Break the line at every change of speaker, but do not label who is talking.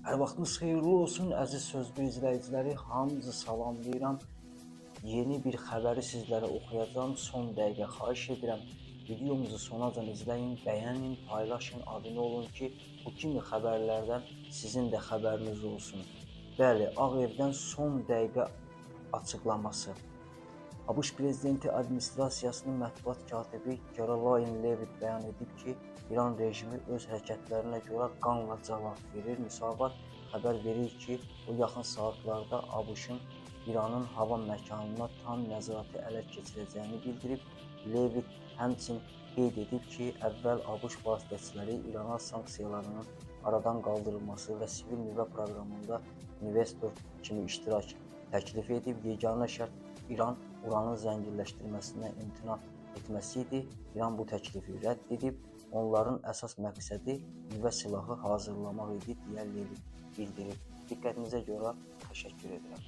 Hər vaxtınız xeyirli olsun, əziz Sözbü izləyiciləri, hamınızı salamlayıram. Yeni bir xəbəri sizlərə oxuyacağım. Son dəqiqə xahiş edirəm, videomuzu sonacan izləyin, bəyənin, paylaşın, abunə olun ki, bu kimi xəbərlərdən sizin də xəbəriniz olsun. Bəli, Ağ Evdən son dəqiqə açıqlaması. ABŞ prezidenti administrasiyasının mətbuat katibi Caroline Levitt bəyan edib ki, İran rejimi öz hərəkətlərinə görə qanla cavab verir. Müsavat xəbər verir ki, o yaxın saatlarda ABŞ-ın İranın hava məkanına tam nəzarəti ələ keçirəcəyini bildirib. Levitt həmçinin qeyd edib ki, əvvəl ABŞ vasitəçiləri İrana sanksiyalarının aradan qaldırılması və sivil nüvə proqramında investor kimi iştirak təklif edib. Yeganə şərt İran uranın zənginləşdirməsindən imtina etməsi idi. İran bu təklifi rədd edib. Onların əsas məqsədi nüvə silahı hazırlamaq idi, deyə Levitt bildirib. Diqqətinizə görə təşəkkür edirəm.